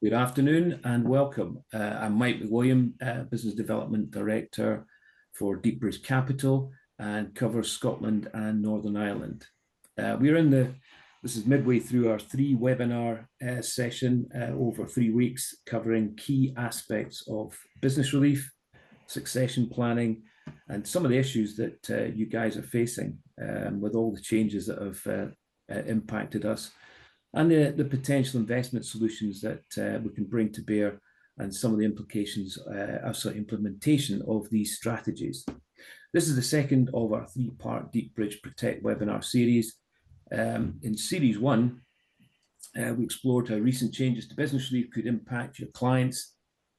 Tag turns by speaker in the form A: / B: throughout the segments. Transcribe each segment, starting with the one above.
A: Good afternoon and welcome. I'm Mike McWilliam, Business Development Director for Deepbridge Capital and cover Scotland and Northern Ireland. This is midway through our three-webinar session over 3 weeks, covering key aspects of business relief, succession planning, and some of the issues that you guys are facing with all the changes that have impacted us, and the potential investment solutions that we can bring to bear, and some of the implications, implementation of these strategies. This is the second of our three-part Deepbridge Protect webinar series. In series one, we explored how recent changes to business relief could impact your clients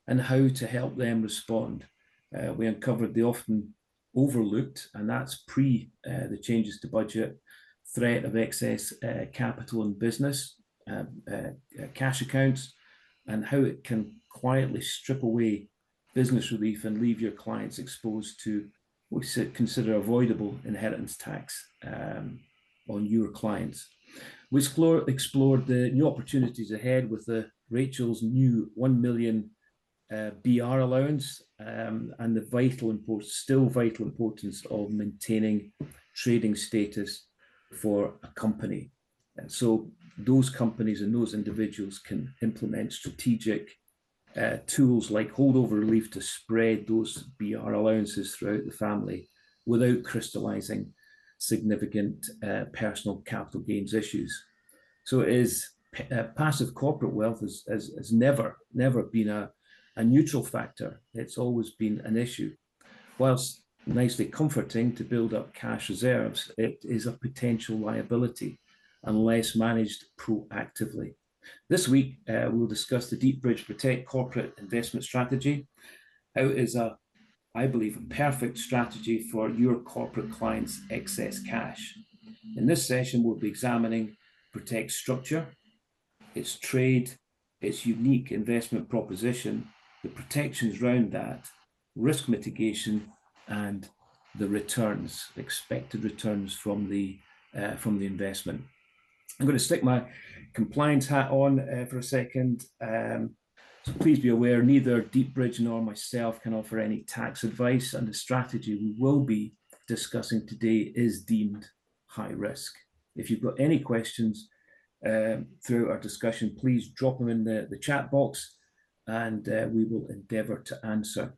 A: and how to help them respond. We uncovered the often overlooked, and that's pre the changes to budget, threat of excess capital in business, cash accounts, and how it can quietly strip away business relief and leave your clients exposed to what we consider avoidable inheritance tax on your clients. We explored the new opportunities ahead with Rachel's new 1 million BR allowance and the still vital importance of maintaining trading status for a company. And so those companies and those individuals can implement strategic tools like holdover relief to spread those BR allowances throughout the family without crystallizing significant personal capital gains issues. So passive corporate wealth has never been a neutral factor. It's always been an issue. Whilst nicely comforting to build up cash reserves, it is a potential liability unless managed proactively. This week, we'll discuss the Deepbridge Protect corporate investment strategy. How it is I believe, a perfect strategy for your corporate clients' excess cash. In this session, we'll be examining Protect's structure, its trade, its unique investment proposition, the protections around that, risk mitigation, and the returns, expected returns from the investment. I'm going to stick my compliance hat on for a second. So please be aware, neither Deepbridge nor myself can offer any tax advice, and the strategy we will be discussing today is deemed high risk. If you've got any questions throughout our discussion, please drop them in the chat box, and we will endeavour to answer.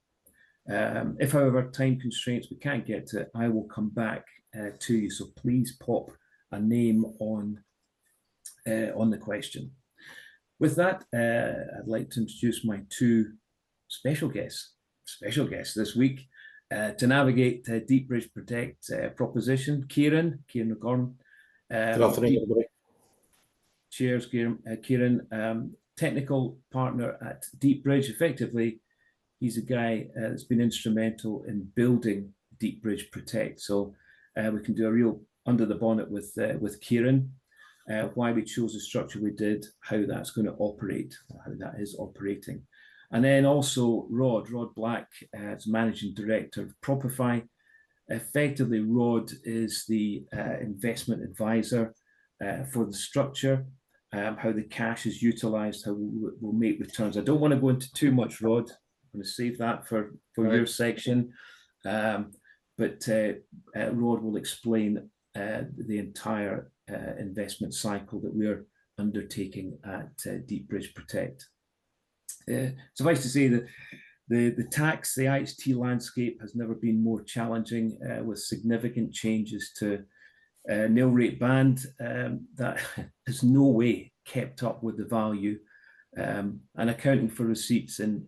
A: If, however, time constraints, we can't get to it, I will come back to you. So please pop a name on the question. With that, I'd like to introduce my two special guests this week to navigate Deepbridge Protect proposition. Kieran McGorn.
B: Good afternoon, everybody.
A: Cheers, Kieran. Technical partner at Deepbridge. Effectively, he's a guy that's been instrumental in building Deepbridge Protect. So we can do a real under the bonnet with Kieran. Why we chose the structure we did, how that's going to operate, how that is operating. And then also Rod Black, as Managing Director of Propify. Effectively, Rod is the investment advisor for the structure, how the cash is utilised, how we'll make returns. I don't want to go into too much, Rod. I'm going to save that for your section. But Rod will explain the entire investment cycle that we're undertaking at Deepbridge Protect. Suffice to say that the IHT landscape has never been more challenging, with significant changes to nil rate band that has no way kept up with the value, and accounting for receipts in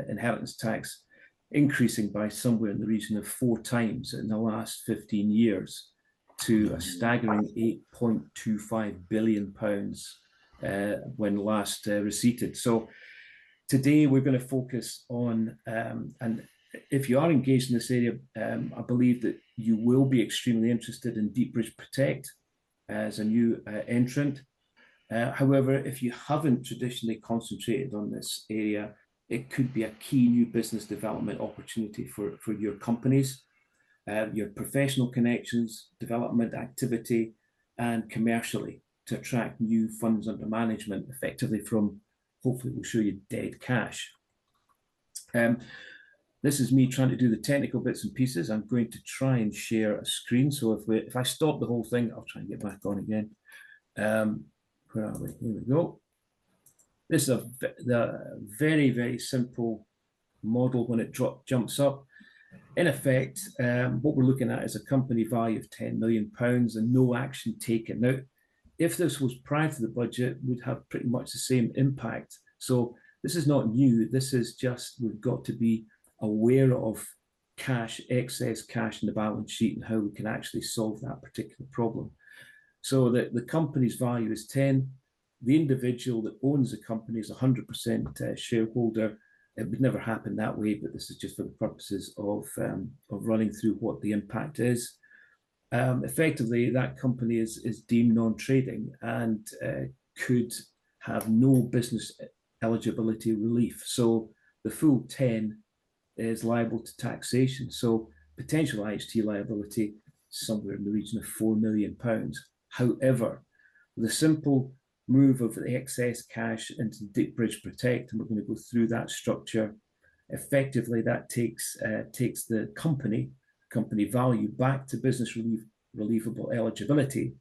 A: inheritance tax increasing by somewhere in the region of 4 times in the last 15 years. To a staggering £8.25 billion when last receipted. So today we're going to focus on, and if you are engaged in this area, I believe that you will be extremely interested in Deepbridge Protect as a new entrant. However, if you haven't traditionally concentrated on this area, it could be a key new business development opportunity for your companies. Your professional connections, development activity, and commercially to attract new funds under management, effectively from hopefully will show you dead cash. This is me trying to do the technical bits and pieces. I'm going to try and share a screen. So if I stop the whole thing, I'll try and get back on again. Where are we? Here we go. This is the very, very simple model when it jumps up. In effect, what we're looking at is a company value of £10 million and no action taken. Now, if this was prior to the budget, we'd have pretty much the same impact. So this is not new. This is just we've got to be aware of cash, excess cash in the balance sheet and how we can actually solve that particular problem. So the company's value is 10. The individual that owns the company is 100% shareholder. It would never happen that way, but this is just for the purposes of running through what the impact is. Effectively, that company is deemed non-trading and could have no business eligibility relief. So the full 10 is liable to taxation. So potential IHT liability somewhere in the region of £4 million. However, the simple move of the excess cash into Deepbridge Protect, and we're going to go through that structure. Effectively, that takes the company value back to business relievable eligibility,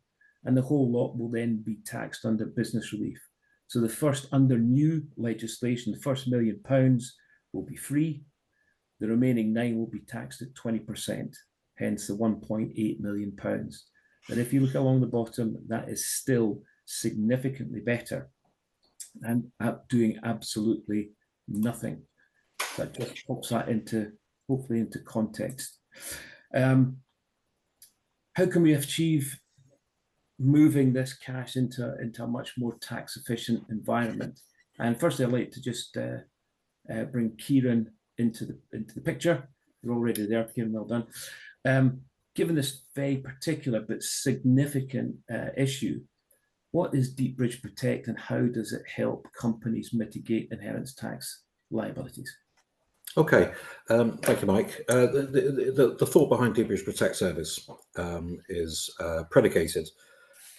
A: and the whole lot will then be taxed under business relief. So the first, under new legislation, the first £1 million will be free. The remaining 9 will be taxed at 20%, hence the £1.8 million. And if you look along the bottom, that is still significantly better and doing absolutely nothing. That just puts that hopefully into context. How can we achieve moving this cash into a much more tax efficient environment? And firstly, I'd like to just bring Kieran into the picture. You're already there, Kieran, well done. Given this very particular but significant issue, what is Deepbridge Protect and how does it help companies mitigate inheritance tax liabilities?
B: Okay, thank you, Mike. The thought behind Deepbridge Protect service is predicated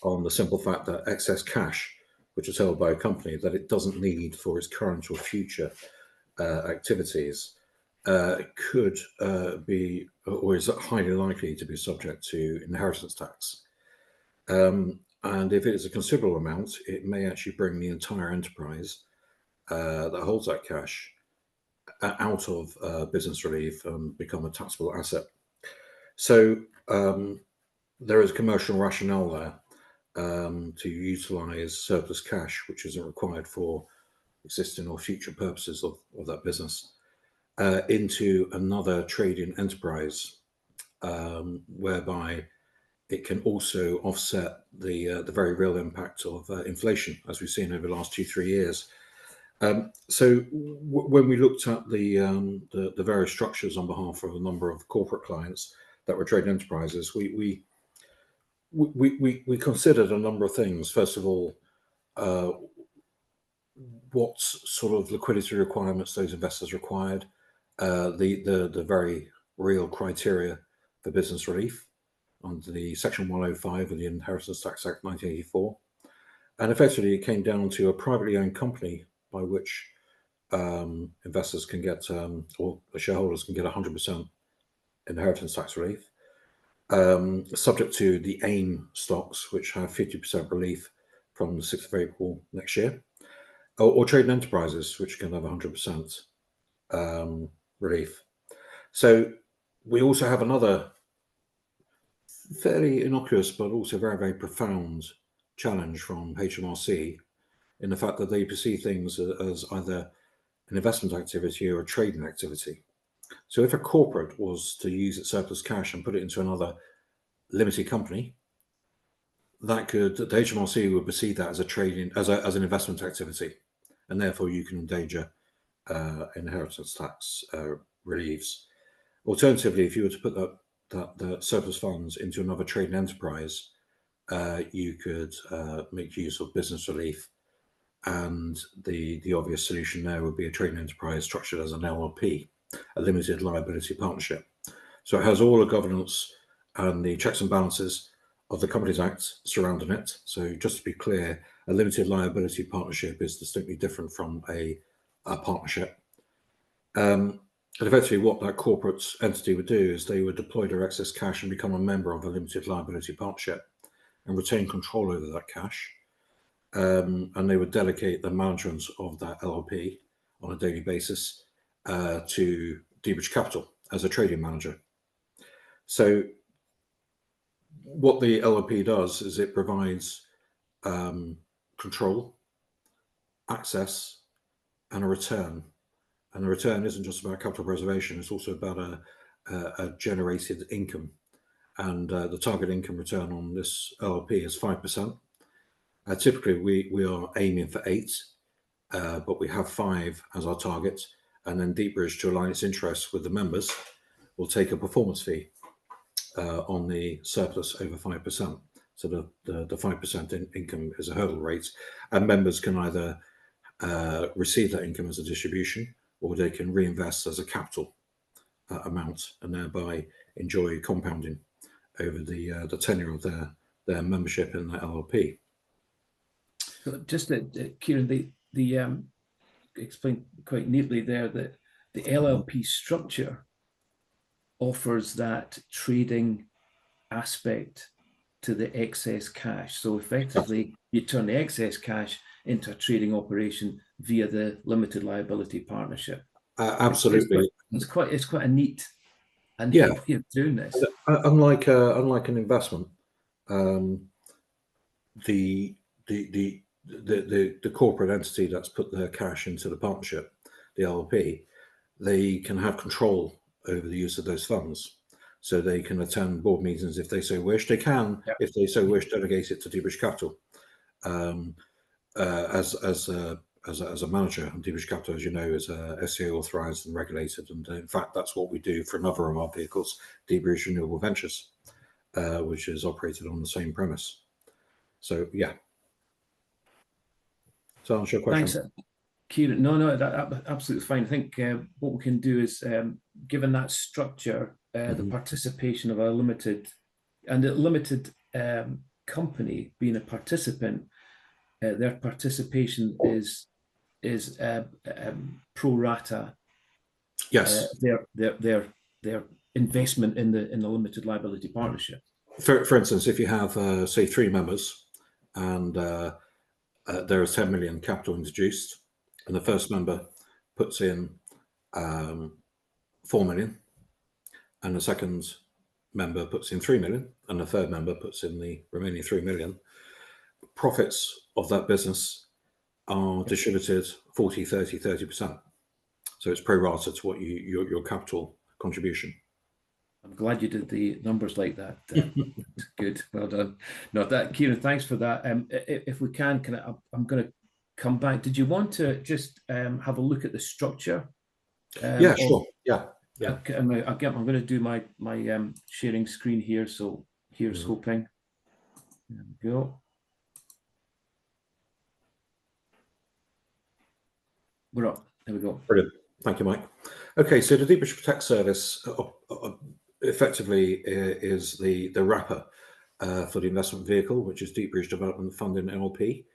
B: on the simple fact that excess cash, which is held by a company that it doesn't need for its current or future activities, could be or is highly likely to be subject to inheritance tax. And if it is a considerable amount, it may actually bring the entire enterprise that holds that cash out of business relief and become a taxable asset. So there is commercial rationale there to utilise surplus cash, which isn't required for existing or future purposes of that business, into another trading enterprise, whereby it can also offset the very real impact of inflation, as we've seen over the last 2-3 years. So when we looked at the various structures on behalf of a number of corporate clients that were trading enterprises, we considered a number of things. First of all, what sort of liquidity requirements those investors required, the very real criteria for business relief under the Section 105 of the Inheritance Tax Act 1984. And effectively, it came down to a privately owned company by which investors can get, or the shareholders can get 100% inheritance tax relief, subject to the AIM stocks, which have 50% relief from the 6th of April next year, or trading enterprises, which can have 100% relief. So we also have another fairly innocuous but also very, very profound challenge from HMRC in the fact that they perceive things as either an investment activity or a trading activity. So if a corporate was to use its surplus cash and put it into another limited company, the HMRC would perceive that as as an investment activity, and therefore you can endanger inheritance tax reliefs. Alternatively, if you were to put the surplus funds into another trading enterprise, you could make use of business relief, and the obvious solution there would be a trading enterprise structured as an LLP, a limited liability partnership. So it has all the governance and the checks and balances of the Companies Act surrounding it. So just to be clear, a limited liability partnership is distinctly different from a partnership. And effectively what that corporate entity would do is they would deploy their excess cash and become a member of a limited liability partnership and retain control over that cash. And they would delegate the management of that LLP on a daily basis to Deepbridge Capital as a trading manager. So what the LLP does is it provides control, access, and a return. And the return isn't just about capital preservation, it's also about a generated income. And the target income return on this LLP is 5%. Typically, we are aiming for 8, but we have 5 as our target. And then Deepbridge, to align its interests with the members, will take a performance fee on the surplus over 5%. So the 5% income is a hurdle rate, and members can either receive that income as a distribution, or they can reinvest as a capital amount, and thereby enjoy compounding over the tenure of their membership in the LLP.
A: So just that, Kieran, the explained quite neatly there that the LLP structure offers that trading aspect to the excess cash. So effectively, you turn the excess cash into a trading operation via the limited liability partnership.
B: Absolutely,
A: it's quite a neat way of doing this.
B: Unlike an investment, the corporate entity that's put their cash into the partnership, the LLP, they can have control over the use of those funds. So they can attend board meetings if they so wish. They can, if they so wish, delegate it to Deepbridge Capital as a manager. And Deepbridge Capital, as you know, is SCA authorised and regulated. And in fact, that's what we do for another of our vehicles, Deepbridge Renewable Ventures, which is operated on the same premise. So yeah. So I'll answer your question.
A: Thanks, Kieran. No, that absolutely fine. I think what we can do is, given that structure, the participation of a limited company being a participant, their participation is pro rata.
B: Yes.
A: Their investment in the limited liability partnership.
B: For instance, if you have say 3 members and there is 10 million capital introduced, and the first member puts in 4 million, and the second member puts in 3 million, and the third member puts in the remaining 3 million, profits of that business are distributed 40, 30, 30%. So it's pro rata to what your capital contribution.
A: I'm glad you did the numbers like that. Good, well done. No, that Kieran, thanks for that. If we can I'm going to come back. Did you want to just have a look at the structure?
B: Yeah, sure. Yeah.
A: I'm going to do my sharing screen here. So here's hoping. There we go. We're up. There we go.
B: Brilliant. Thank you, Mike. Okay, so the Deepbridge Protect service effectively is the wrapper for the investment vehicle, which is Deepbridge Development Funding LP.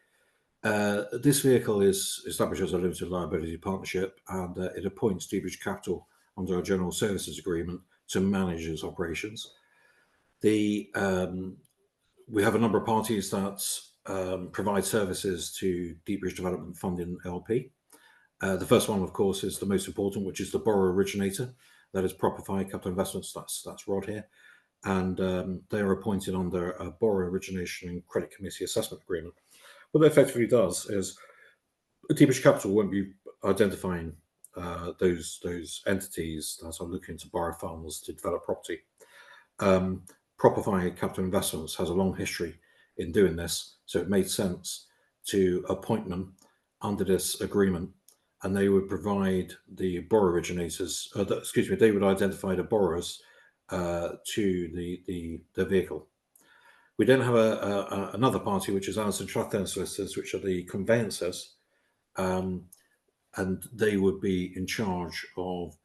B: This vehicle is established as a limited liability partnership, and it appoints Deepbridge Capital under a general services agreement to manage its operations. We have a number of parties that provide services to Deepbridge Development Funding LP. The first one, of course, is the most important, which is the borrower originator. That is Propify Capital Investments. That's Rod here, and they are appointed under a borrower origination and credit committee assessment agreement. What that effectively does is Deepbridge Capital won't be identifying those entities that are looking to borrow funds to develop property. Propify Capital Investments has a long history in doing this, so it made sense to appoint them under this agreement, and they would provide the borrower originators, they would identify the borrowers to the vehicle. We then have another party, which is Alison Strathern Solicitors, which are the conveyancers, and they would be in charge of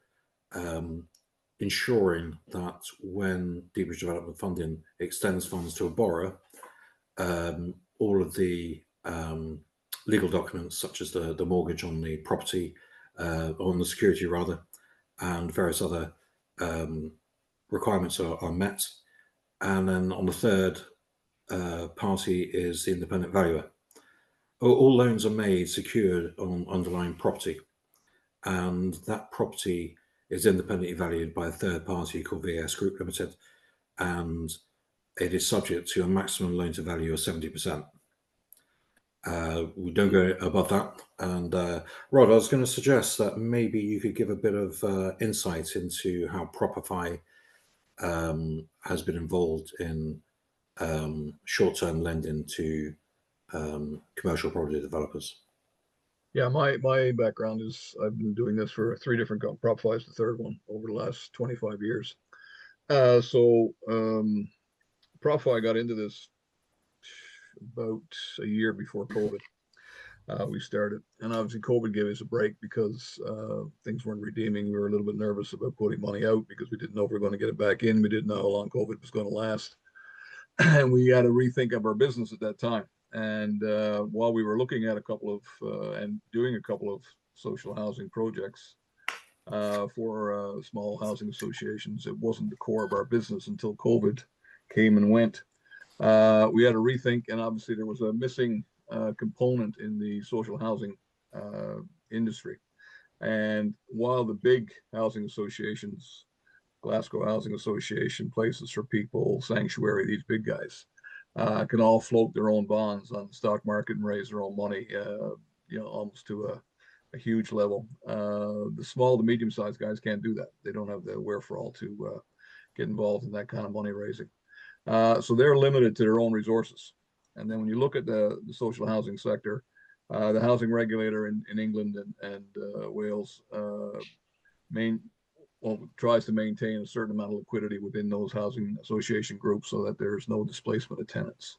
B: ensuring that when Deepbridge Development Funding extends funds to a borrower, all of the legal documents such as the mortgage on the property, on the security rather, and various other requirements are met. And then on the third party is the independent valuer. All loans are made secured on underlying property, and that property is independently valued by a third party called VAS Group Limited, and it is subject to a maximum loan to value of 70%. We don't go above that. And Rod, I was going to suggest that maybe you could give a bit of insight into how Properfy has been involved in short-term lending to commercial property developers.
C: Yeah, my background is I've been doing this for 3 different companies. Properfy is the third one over the last 25 years. Properfy got into this about a year before COVID. We started, and obviously COVID gave us a break because things weren't redeeming. We were a little bit nervous about putting money out because we didn't know if we were going to get it back in. We didn't know how long COVID was going to last, and we had to rethink of our business at that time. And while we were looking at a couple of and doing a couple of social housing projects for small housing associations, it wasn't the core of our business until COVID came and went. We had to rethink, and obviously there was a missing component in the social housing industry. And while the big housing associations, Glasgow Housing Association, Places for People, Sanctuary, these big guys, can all float their own bonds on the stock market and raise their own money, almost to a huge level. The small to medium-sized guys can't do that. They don't have the wherewithal to get involved in that kind of money raising. So they're limited to their own resources. And then when you look at the social housing sector, the housing regulator in England and Wales tries to maintain a certain amount of liquidity within those housing association groups so that there's no displacement of tenants.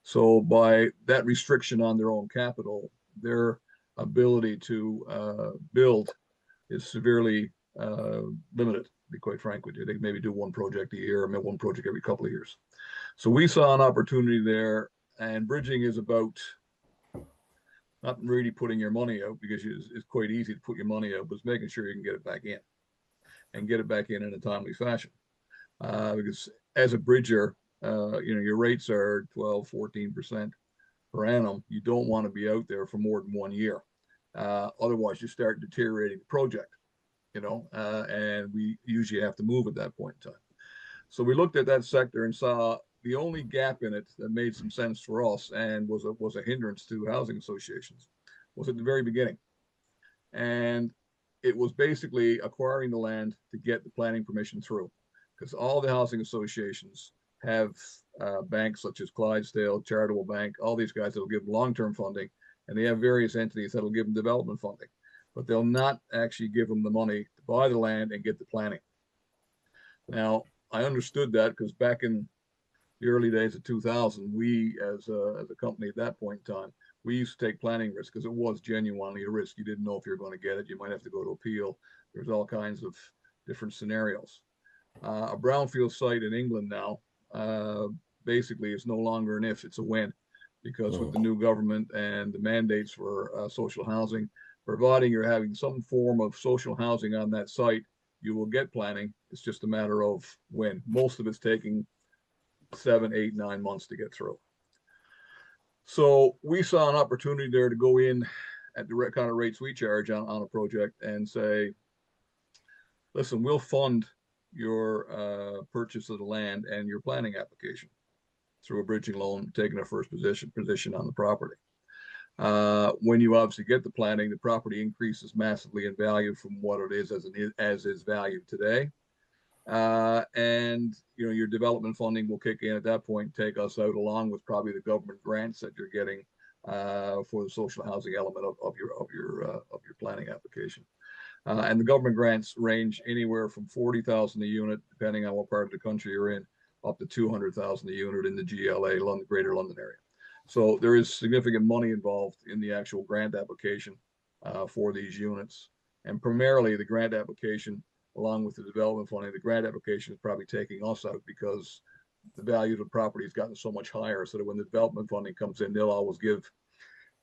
C: So by that restriction on their own capital, their ability to build is severely limited, to be quite frank with you. They maybe do one project a year, or maybe one project every couple of years. So we saw an opportunity there, and bridging is about not really putting your money out, because it's quite easy to put your money out, but it's making sure you can get it back in, and get it back in a timely fashion. Because as a bridger, your rates are 12, 14% per annum. You don't want to be out there for more than 1 year. Otherwise, you start deteriorating the project, and we usually have to move at that point in time. So we looked at that sector and saw the only gap in it that made some sense for us and was a hindrance to housing associations was at the very beginning. And it was basically acquiring the land to get the planning permission through, because all the housing associations have banks such as Clydesdale, Charitable Bank, all these guys that will give them long-term funding, and they have various entities that will give them development funding, but they'll not actually give them the money to buy the land and get the planning. Now, I understood that because back in the early days of 2000, we as a company at that point in time, we used to take planning risk because it was genuinely a risk. You didn't know if you're going to get it. You might have to go to appeal. There's all kinds of different scenarios. A brownfield site in England now basically is no longer an if, it's a when, because with the new government and the mandates for social housing, providing you're having some form of social housing on that site, you will get planning. It's just a matter of when. Most of it's taking 7, 8, 9 months to get through. So we saw an opportunity there to go in at the kind of rates we charge on a project and say, listen, we'll fund your purchase of the land and your planning application through a bridging loan, taking a first position on the property. When you obviously get the planning, the property increases massively in value from what it is as is valued today. And your development funding will kick in at that point, take us out along with probably the government grants that you're getting for the social housing element of your planning application. And the government grants range anywhere from 40,000 a unit, depending on what part of the country you're in, up to 200,000 a unit in the GLA, Greater London area. So there is significant money involved in the actual grant application for these units, and primarily the grant application, along with the development funding. The grant application is probably taking us out because the value of the property has gotten so much higher, so that when the development funding comes in, they'll always give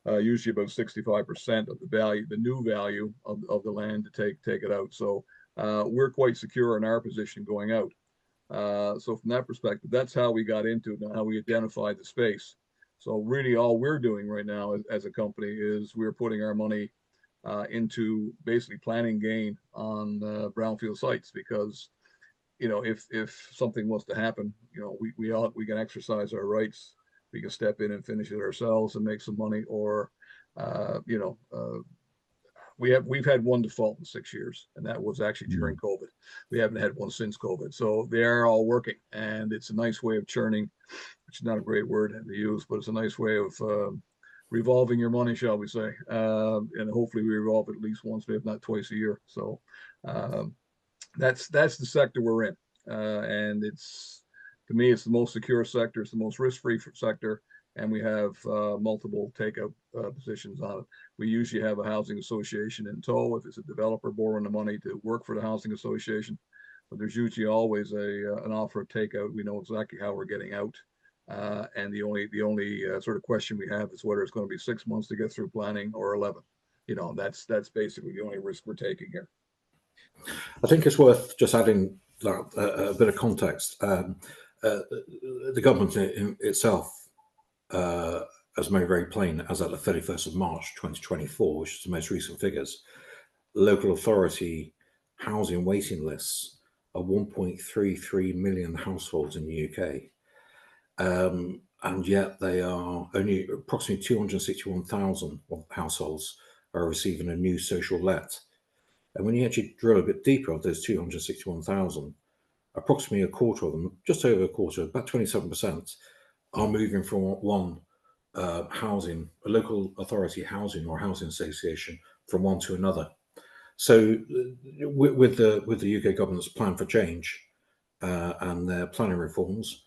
C: usually about 65% of the value, the new value of the land to take it out. So we're quite secure in our position going out. So from that perspective, that's how we got into it and how we identified the space. So really all we're doing right now as a company is we're putting our money into basically planning gain on brownfield sites, because if something was to happen, we can exercise our rights. We can step in and finish it ourselves and make some money, or we've had one default in 6 years, and that was actually during COVID. We haven't had one since COVID. So they are all working, and it's a nice way of churning, which is not a great word to use, but it's a nice way of revolving your money, shall we say. And hopefully we revolve it at least once, if not twice a year. So that's the sector we're in. And to me, it's the most secure sector. It's the most risk-free sector. And we have multiple takeout positions on it. We usually have a housing association in tow if it's a developer borrowing the money to work for the housing association. But there's usually always an offer of takeout. We know exactly how we're getting out. And the only sort of question we have is whether it's going to be 6 months to get through planning or 11. That's basically the only risk we're taking here.
B: I think it's worth just adding a bit of context. The government itself has made very plain, as at the 31st of March 2024, which is the most recent figures, local authority housing waiting lists are 1.33 million households in the UK. And yet they are only approximately 261,000 households are receiving a new social let. And when you actually drill a bit deeper of those 261,000, approximately a quarter of them, just over a quarter, about 27%, are moving from one a local authority housing or housing association, from one to another. So with the UK government's plan for change and their planning reforms,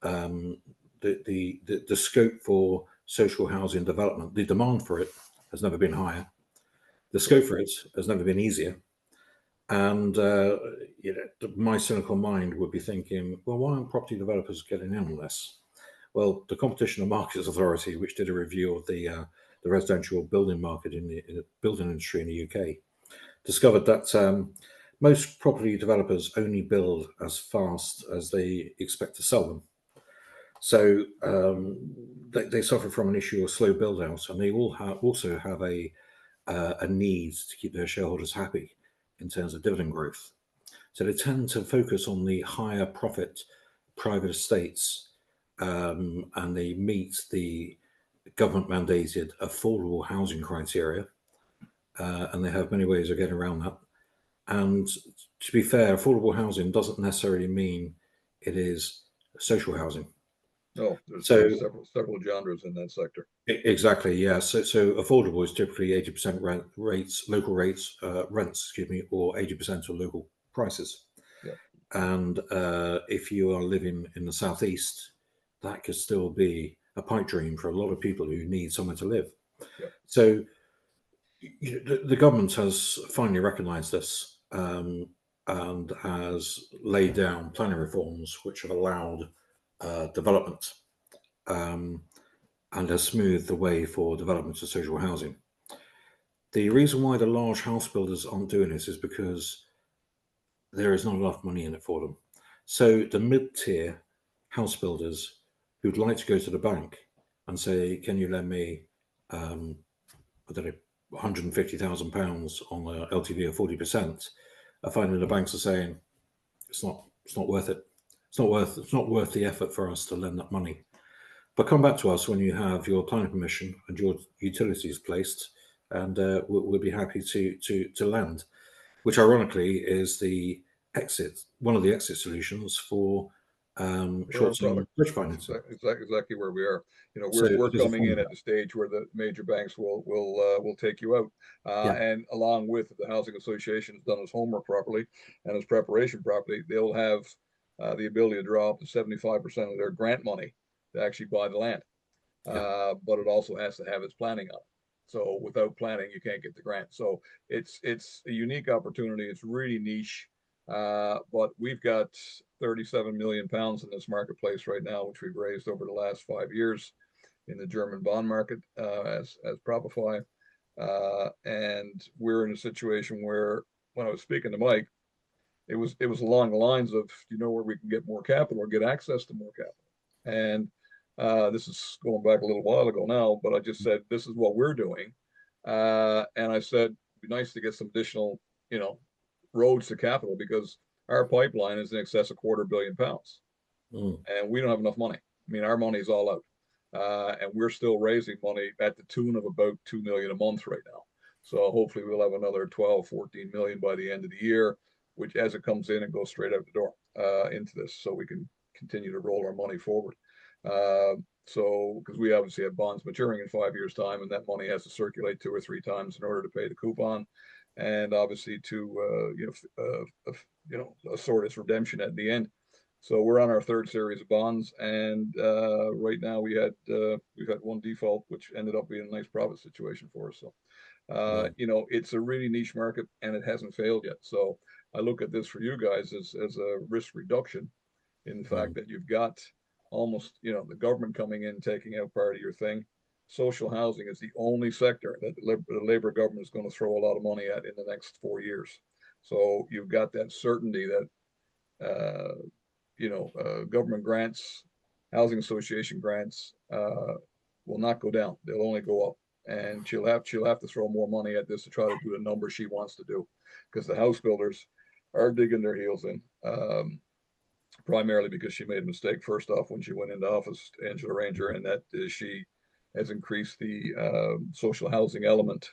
B: the scope for social housing development, the demand for it has never been higher. The scope for it has never been easier. And my cynical mind would be thinking, well, why aren't property developers getting in on this? Well, the Competition and Markets Authority, which did a review of the residential building market in the building industry in the UK, discovered that most property developers only build as fast as they expect to sell them. So they suffer from an issue of slow build out, and they also have a need to keep their shareholders happy in terms of dividend growth. So they tend to focus on the higher profit private estates, and they meet the government mandated affordable housing criteria, and they have many ways of getting around that. And to be fair, affordable housing doesn't necessarily mean it is social housing.
C: No, there's several genres in that sector.
B: Exactly, yeah. So affordable is typically 80% local rates, rents, or 80% of local prices.
C: Yeah.
B: And if you are living in the southeast, that could still be a pipe dream for a lot of people who need somewhere to live.
C: Yeah.
B: So the government has finally recognised this and has laid down planning reforms which have allowed development and has smoothed the way for development of social housing. The reason why the large house builders aren't doing this is because there is not enough money in it for them. So the mid-tier house builders who'd like to go to the bank and say, can you lend me, I don't know, £150,000 on a LTV of 40%, are finding the banks are saying, it's not worth it. It's not worth the effort for us to lend that money. But come back to us when you have your planning permission and your utilities placed, and we'll be happy to lend. Which, ironically, is one of the exit solutions for short-term bridge financing.
C: Exactly where we are. We're coming in at the stage where the major banks will take you out, and along with the housing association has done its homework properly and its preparation properly, they'll have the ability to draw up to 75% of their grant money to actually buy the land. But it also has to have its planning on it. So without planning, you can't get the grant. So it's a unique opportunity. It's really niche. But we've got 37 million pounds in this marketplace right now, which we've raised over the last 5 years. in the German bond market as Propify. And we're in a situation where, when I was speaking to Mike, it was along the lines of, you know, where we can get more capital or get access to more capital. And this is going back a little while ago now, but I just said, this is what we're doing. And I said, it'd be nice to get some additional, you know, roads to capital, because our pipeline is in excess of £250 million. And we don't have enough money. I mean, our money is all out. And we're still raising money at the tune of about 2 million a month right now. So hopefully we'll have another 12, 14 million by the end of the year, which, as it comes in, and goes straight out the door into this, so we can continue to roll our money forward. So, because we obviously have bonds maturing in 5 years' time, and that money has to circulate 2 or 3 times in order to pay the coupon, and obviously to sort its redemption at the end. So we're on our 3rd series of bonds, and right now we've had one default, which ended up being a nice profit situation for us. So, you know, it's a really niche market, and it hasn't failed yet. So I look at this for you guys as a risk reduction, in the fact that you've got almost, you know, the government coming in, taking out part of your thing. Social housing is the only sector that the Labour government is going to throw a lot of money at in the next 4 years. So you've got that certainty that government grants, housing association grants will not go down. They'll only go up. And she'll have to throw more money at this to try to do the number she wants to do, because the house builders are digging their heels in, primarily because she made a mistake first off when she went into office, Angela Ranger, and that is she has increased the social housing element.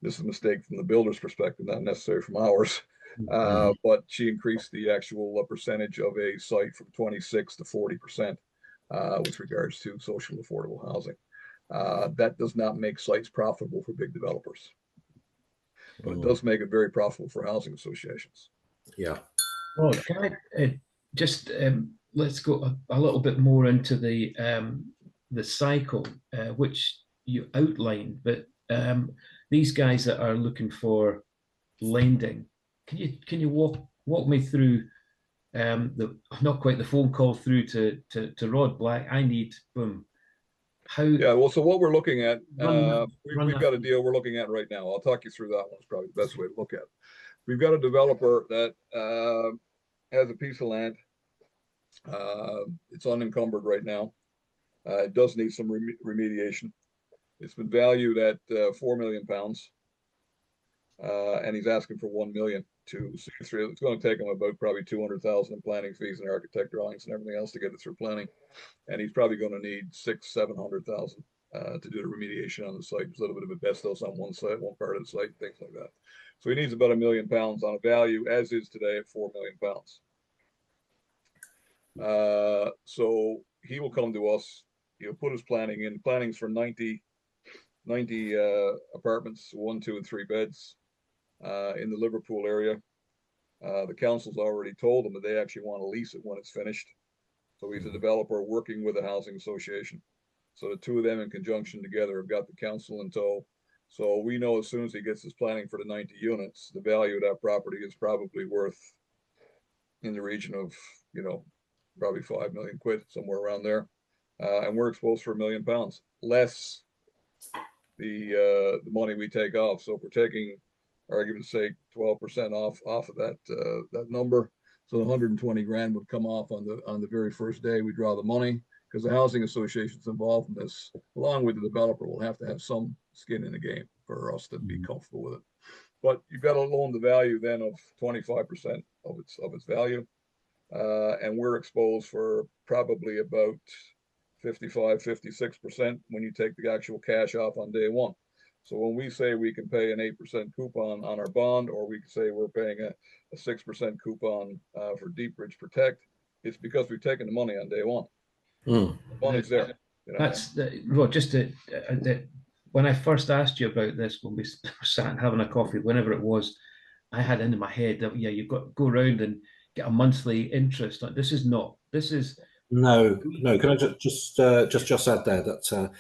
C: This is a mistake from the builder's perspective, not necessarily from ours. But she increased the actual percentage of a site from 26 to 40% with regards to social affordable housing. That does not make sites profitable for big developers, but it does make it very profitable for housing associations.
B: Yeah.
A: Well, can I just let's go a little bit more into the cycle which you outlined, but these guys that are looking for lending, can you walk me through not quite the phone call through to Rod Black? I need boom. How?
C: Yeah, well, so what we're looking at, we've got a
A: through.
C: deal we're looking at right now. I'll talk you through that one. It's probably the best way to look at it. We've got a developer that has a piece of land. It's unencumbered right now. It does need some remediation. It's been valued at £4 million, and he's asking for 1 million to see through. It's going to take him about probably 200,000 in planning fees and architect drawings and everything else to get it through planning, and he's probably going to need 600,000-700,000 to do the remediation on the site. There's a little bit of asbestos on one side, one part of the site, things like that. So he needs about £1 million on a value, as is today, at £4 million. So he will come to us. He'll put his planning in. Planning's for 90 apartments, 1, 2, and 3 beds in the Liverpool area. The council's already told him that they actually want to lease it when it's finished. So he's a developer working with a housing association. So the two of them in conjunction together have got the council in tow. So we know as soon as he gets his planning for the 90 units, the value of that property is probably worth in the region of, you know, probably 5 million quid, somewhere around there. And we're exposed for £1 million, less the money we take off. So if we're taking, argument's sake, 12% off of that number, so 120 grand would come off on the very first day we draw the money, because the housing associations involved in this, along with the developer, will have to have some skin in the game for us to be comfortable with it. But you've got to loan the value then of 25% of its value, and we're exposed for probably about 55-56% when you take the actual cash off on day one. So when we say we can pay an 8% coupon on our bond, or we can say we're paying a 6% coupon for Deepbridge Protect, it's because we've taken the money on day one. The money's there. You know?
A: That's well, just when I first asked you about this, when we sat having a coffee, whenever it was, I had into my head that you've got to go around and get a monthly interest. Like, this is not. This is
B: no. Can I just add there that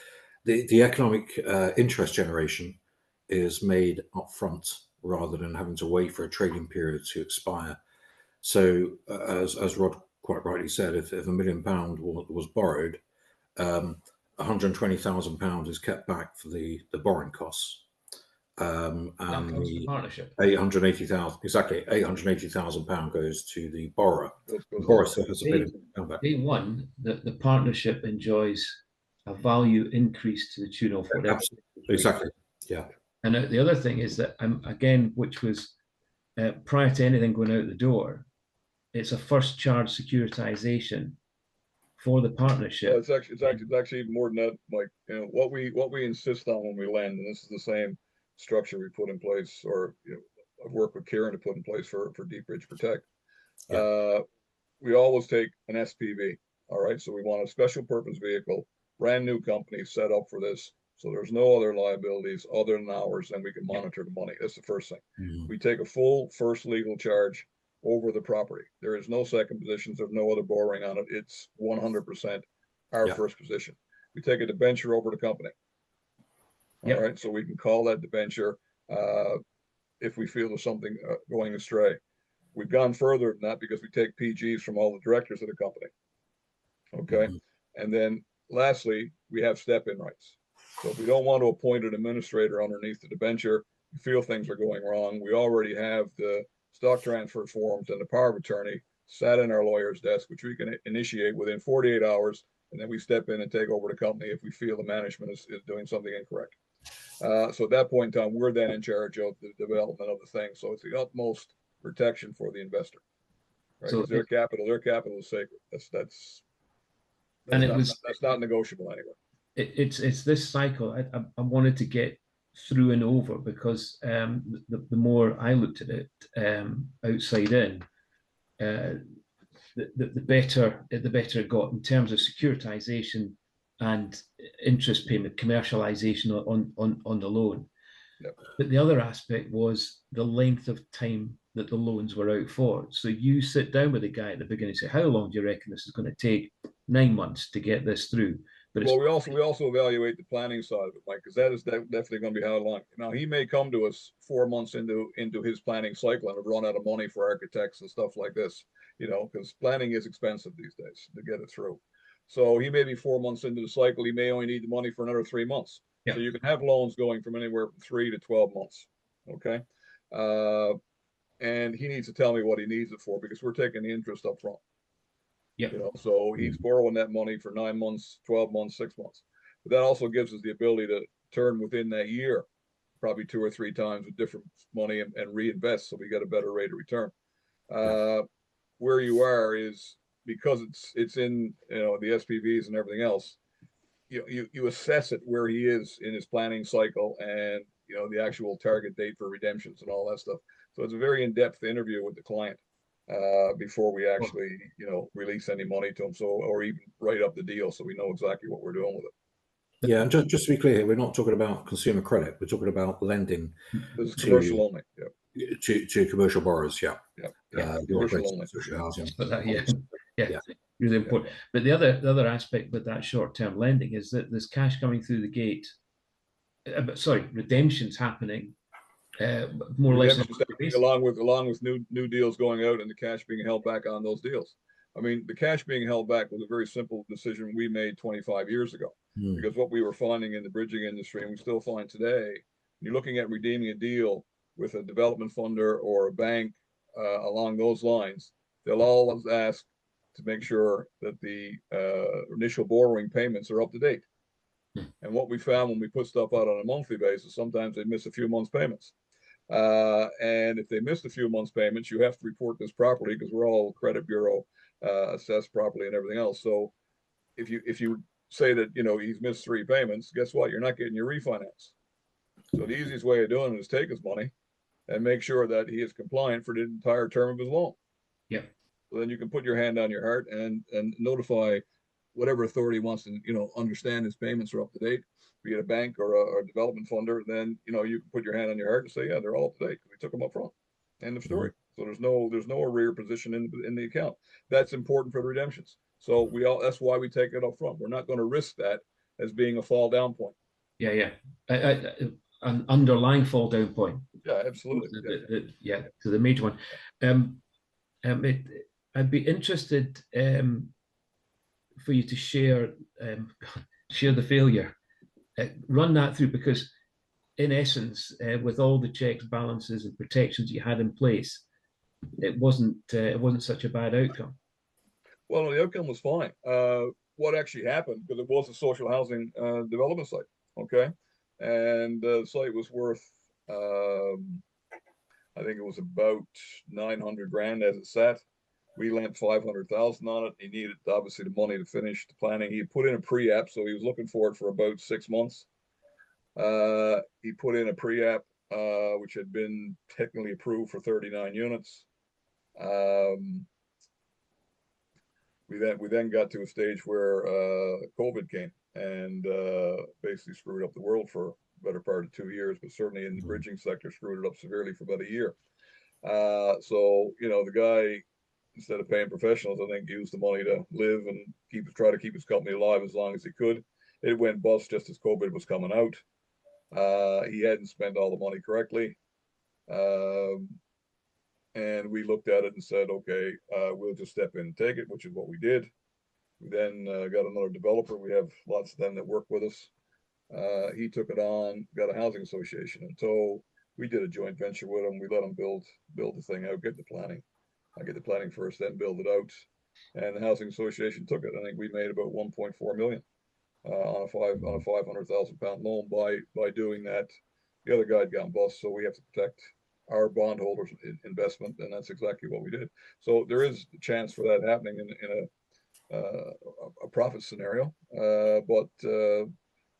B: the economic interest generation is made up front rather than having to wait for a trading period to expire. So as Rod quite rightly said, if £1 million was borrowed, £120,000 is kept back for the borrowing costs. And
A: the partnership.
B: 880,000, exactly, £880,000 goes to the borrower.
C: Goes
B: The
C: on.
B: borrower still has to pay them back.
A: Day one, the partnership enjoys a value increase to the tune of whatever.
B: Absolutely. Exactly. Yeah.
A: And the other thing is that again, which was prior to anything going out the door, it's a first charge securitization for the partnership.
C: Well, it's actually even more than that, Mike. You know, what we insist on when we lend, and this is the same structure we put in place, or I've worked with Kieran to put in place for Deepbridge Protect.
B: Yeah.
C: We always take an SPV. All right, so we want a special purpose vehicle, brand new company set up for this. So there's no other liabilities other than ours, and we can monitor the money. That's the first thing.
B: Mm-hmm.
C: We take a full first legal charge over the property. There is no second positions. There's no other borrowing on it. It's 100% our first position. We take a debenture over the company. All right, so we can call that debenture if we feel there's something going astray. We've gone further than that because we take PGs from all the directors of the company. Okay, and then lastly, we have step-in rights. So if we don't want to appoint an administrator underneath the debenture, we feel things are going wrong, we already have the stock transfer forms and the power of attorney sat in our lawyer's desk, which we can initiate within 48 hours, and then we step in and take over the company if we feel the management is doing something incorrect. So at that point in time, we're then in charge of the development of the thing. So it's the utmost protection for the investor. Right? So their capital is sacred. That's not negotiable anyway.
A: It's this cycle I wanted to get through and over, because the more I looked at it outside in, the better it got in terms of securitization and interest payment, commercialization on the loan.
C: Yep.
A: But the other aspect was the length of time that the loans were out for. So you sit down with the guy at the beginning and say, how long do you reckon this is going to take? 9 months to get this through. But
C: well, we also evaluate the planning side of it, Mike, because that is definitely going to be how long. Now, he may come to us 4 months into his planning cycle and have run out of money for architects and stuff like this, because planning is expensive these days to get it through. So he may be 4 months into the cycle. He may only need the money for another 3 months. Yeah. So you can have loans going from anywhere from 3 to 12 months. Okay. And he needs to tell me what he needs it for, because we're taking the interest up front.
A: Yeah.
C: So he's borrowing that money for 9 months, 12 months, 6 months. But that also gives us the ability to turn within that year, probably 2 or 3 times with different money and reinvest, so we get a better rate of return. Where you are is because it's in the SPVs and everything else. You assess it where he is in his planning cycle, and the actual target date for redemptions and all that stuff. So it's a very in-depth interview with the client before we actually release any money to them, or even write up the deal, so we know exactly what we're doing with it.
B: Yeah, and just to be clear, we're not talking about consumer credit. We're talking about lending.
C: This is commercial only. Yeah.
B: To commercial borrowers. Yeah.
C: Commercial only.
B: Social housing.
A: Yeah. Really important. But the other aspect with that short-term lending is that there's cash coming through the gate. Redemptions happening. More or less
C: along with new deals going out and the cash being held back on those deals. I mean, the cash being held back was a very simple decision we made 25 years ago, because what we were finding in the bridging industry, and we still find today, you're looking at redeeming a deal with a development funder or a bank along those lines, they'll always ask to make sure that the initial borrowing payments are up to date. And what we found when we put stuff out on a monthly basis, sometimes they miss a few months' payments. And if they missed a few months' payments, you have to report this properly, because we're all credit bureau assessed properly and everything else. So if you say that he's missed 3 payments, guess what? You're not getting your refinance. So the easiest way of doing it is take his money and make sure that he is compliant for the entire term of his loan.
A: Yeah.
C: So then you can put your hand on your heart and notify whatever authority wants to understand his payments are up to date, be it a bank or a development funder. Then you can put your hand on your heart and say, yeah, they're all up to date because we took them up front. End of story. So there's no arrear position in the account. That's important for the redemptions. So that's why we take it up front. We're not going to risk that as being a fall down point.
A: Yeah. An underlying fall down point.
C: Yeah, absolutely.
A: So the major one. I'd be interested for you to share share the failure. Run that through, because in essence, with all the checks, balances, and protections you had in place, it wasn't such a bad outcome.
C: Well, no, the outcome was fine. What actually happened, because it was a social housing development site, okay, and the site was worth, I think it was about 900 grand as it sat. We lent 500,000 on it. He needed obviously the money to finish the planning. He put in a pre-app, so he was looking for it for about 6 months. He put in a pre-app, which had been technically approved for 39 units. We then got to a stage where COVID came and basically screwed up the world for the better part of 2 years, but certainly in the bridging sector screwed it up severely for about a year. So the guy, instead of paying professionals, I think used the money to live and try to keep his company alive as long as he could. It went bust just as COVID was coming out. He hadn't spent all the money correctly. And we looked at it and said, okay, we'll just step in and take it, which is what we did. We then got another developer. We have lots of them that work with us. He took it on, got a housing association. And so we did a joint venture with him. We let him build the thing out, get the planning. I get the planning first, then build it out. And the housing association took it. I think we made about 1.4 million on a 500,000 pound loan by doing that. The other guy had gone bust, so we have to protect our bondholders' investment, and that's exactly what we did. So there is a chance for that happening in a profit scenario, but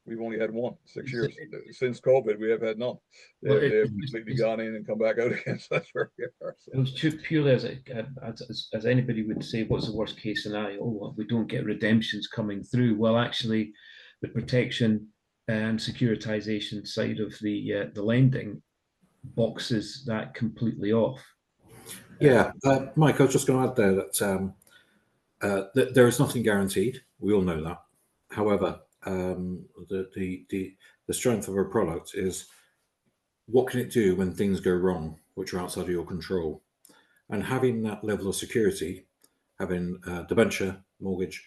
C: we've only had one 6 years since COVID. We have had none. They have completely gone in and come back out again. So that's where we are. So.
A: It was purely as anybody would say, what's the worst case scenario? Oh, well, we don't get redemptions coming through. Well, actually, the protection and securitization side of the lending boxes that completely off.
B: Yeah, Mike, I was just going to add there that there is nothing guaranteed. We all know that. However, the strength of a product is what can it do when things go wrong, which are outside of your control, and having that level of security, having debenture, mortgage,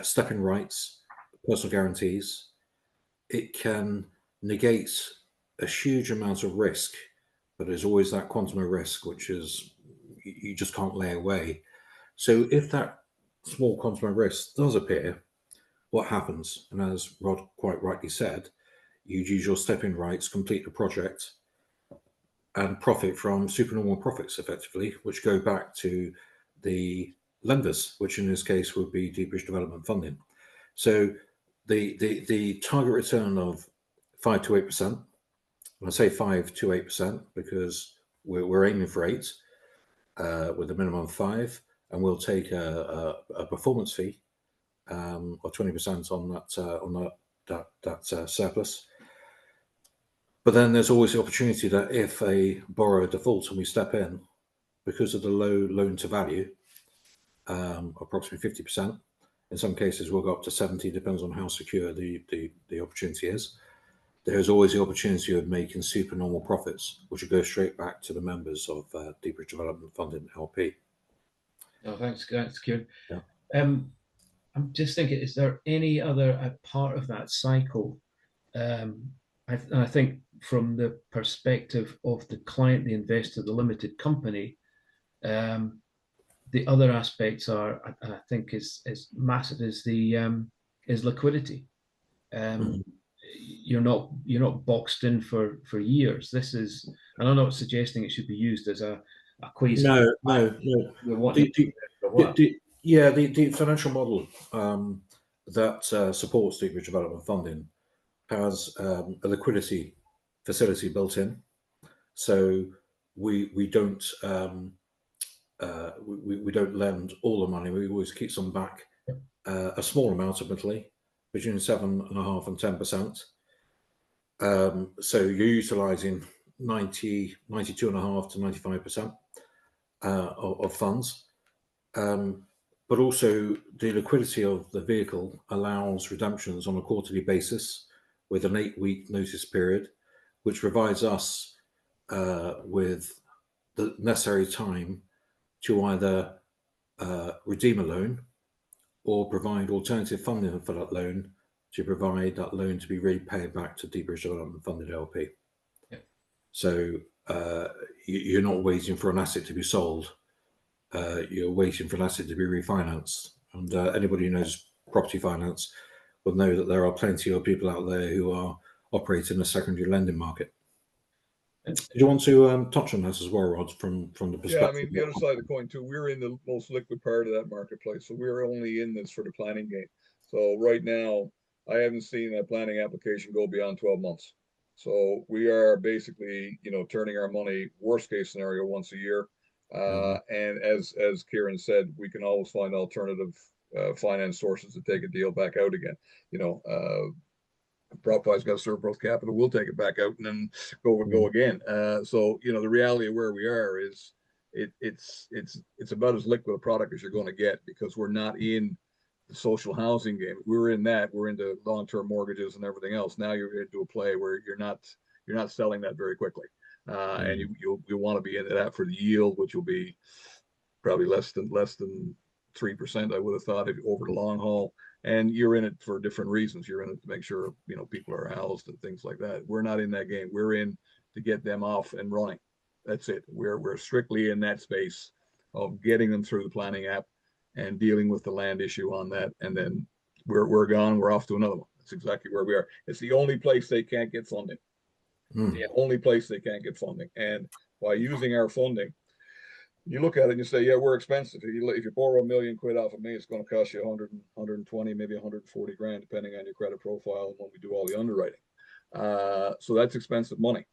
B: stepping rights, personal guarantees, it can negate a huge amount of risk. But there's always that quantum of risk, which is you just can't lay away. So if that small quantum of risk does appear, what happens? And as Rod quite rightly said, you use your stepping rights, complete the project, and profit from supernormal profits, effectively, which go back to the lenders, which in this case would be Deepbridge Development Funding. So the target return of 5 to 8%. I say 5 to 8% because we're aiming for 8 with a minimum of 5, and we'll take a performance fee of 20% on that surplus. But then there's always the opportunity that if a borrower defaults and we step in, because of the low loan to value, approximately 50%. In some cases, we'll go up to 70, depends on how secure the opportunity is. There's always the opportunity of making supernormal profits, which will go straight back to the members of Deepbridge Development Funding LP.
A: Oh, thanks, Kieran.
B: Yeah.
A: I'm just thinking, is there any other part of that cycle? I think from the perspective of the client, the investor, the limited company, the other aspects are, I think, is massive. Is liquidity. You're not boxed in for years. This is, and I'm not suggesting it should be used as a quasi.
B: No. The financial model that supports Deepbridge Development Funding has a liquidity facility built in, so we don't we don't lend all the money. We always keep some back, a small amount, admittedly, between 7.5% and 10%. So you're utilising 92.5% to 95% of funds. But also the liquidity of the vehicle allows redemptions on a quarterly basis with an 8-week notice period, which provides us with the necessary time to either redeem a loan or provide alternative funding for that loan to provide that loan to be repaid back to Deepbridge Development Funded LP.
A: Yep.
B: So you're not waiting for an asset to be sold. You're waiting for an asset to be refinanced. And anybody who knows property finance will know that there are plenty of people out there who are operating in the secondary lending market. Did you want to touch on this as well, Rod, from the perspective?
C: Yeah, I mean, the other side of the coin too, we're in the most liquid part of that marketplace. So we're only in this sort of planning game. So right now, I haven't seen a planning application go beyond 12 months. So we are basically, turning our money, worst case scenario, once a year. And as Kieran said, we can always find alternative finance sources to take a deal back out again. PropFi's got surplus capital, we'll take it back out and then go again. So the reality of where we are is it's about as liquid a product as you're going to get, because we're not in the social housing game. We're into long-term mortgages and everything else. Now you're into a play where you're not selling that very quickly, and you'll want to be into that for the yield, which will be probably less than 3%. I would have thought, over the long haul. And you're in it for different reasons. You're in it to make sure people are housed and things like that. We're not in that game. We're in to get them off and running. That's it. We're strictly in that space of getting them through the planning app and dealing with the land issue on that. And then we're gone. We're off to another one. That's exactly where we are. It's the only place they can't get funding. The only place they can't get funding. And by using our funding, you look at it and you say, yeah, we're expensive. If you borrow £1 million off of me, it's going to cost you 100, 120, maybe 140 grand, depending on your credit profile and when we do all the underwriting. So that's expensive money.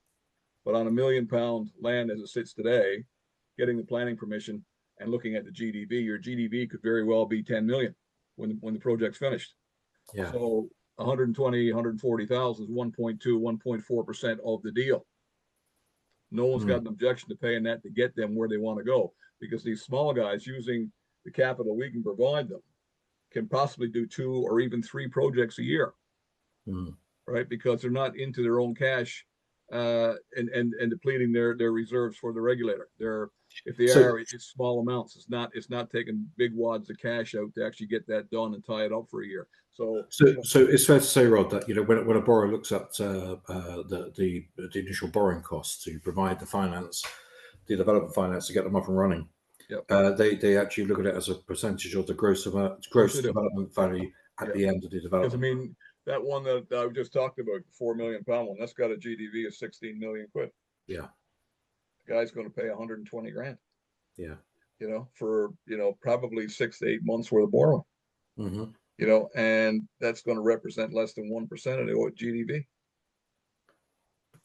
C: But on £1 million land as it sits today, getting the planning permission and looking at the GDV, your GDV could very well be 10 million when the project's finished.
B: Yeah.
C: So 120, 140,000 is 1.2, 1.4% of the deal. No one's got an objection to paying that to get them where they want to go, because these small guys, using the capital we can provide them, can possibly do 2 or even 3 projects a year, right? Because they're not into their own cash and depleting their reserves for the regulator. It's small amounts. It's not taking big wads of cash out to actually get that done and tie it up for a year. So
B: it's fair to say, Rod, that when a borrower looks at the initial borrowing costs to provide the finance, the development finance to get them up and running, they actually look at it as a percentage of the gross development value at the end of the development.
C: Because I mean, that one that I just talked about, £4 million one, that's got a GDV of 16 million quid.
B: Yeah,
C: the guy's going to pay 120 grand.
B: Yeah,
C: for probably 6 to 8 months worth of borrowing. And that's going to represent less than 1% of the GDV.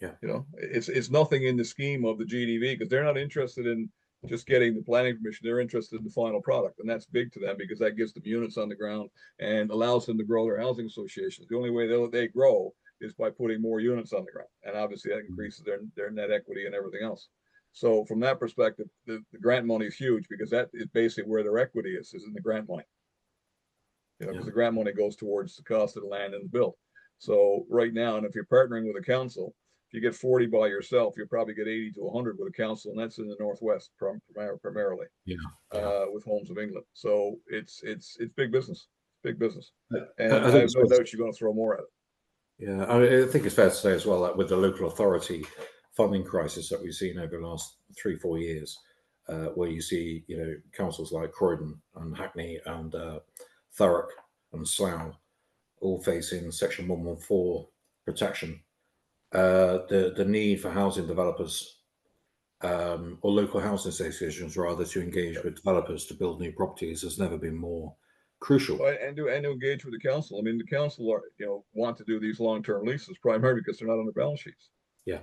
B: Yeah.
C: It's nothing in the scheme of the GDV, because they're not interested in just getting the planning permission. They're interested in the final product, and that's big to them, because that gives them units on the ground and allows them to grow their housing associations. The only way they grow is by putting more units on the ground, and obviously that increases their net equity and everything else. So from that perspective, the grant money is huge, because that is basically where their equity is in the grant money. Because the grant money goes towards the cost of the land and the build. So right now, and if you're partnering with a council, if you get 40 by yourself, you'll probably get 80 to 100 with a council, and that's in the Northwest primarily. With Homes of England. So it's big business. Big business. And I have no doubt you're going to throw more at it.
B: Yeah, I think it's fair to say as well that with the local authority funding crisis that we've seen over the last 3-4 years, where you see councils like Croydon and Hackney and Thurrock and Slough all facing Section 114 protection, the need for housing developers or local housing associations rather to engage with developers to build new properties has never been more crucial.
C: And to engage with the council. I mean, the council want to do these long-term leases primarily because they're not on their balance sheets.
B: Yeah.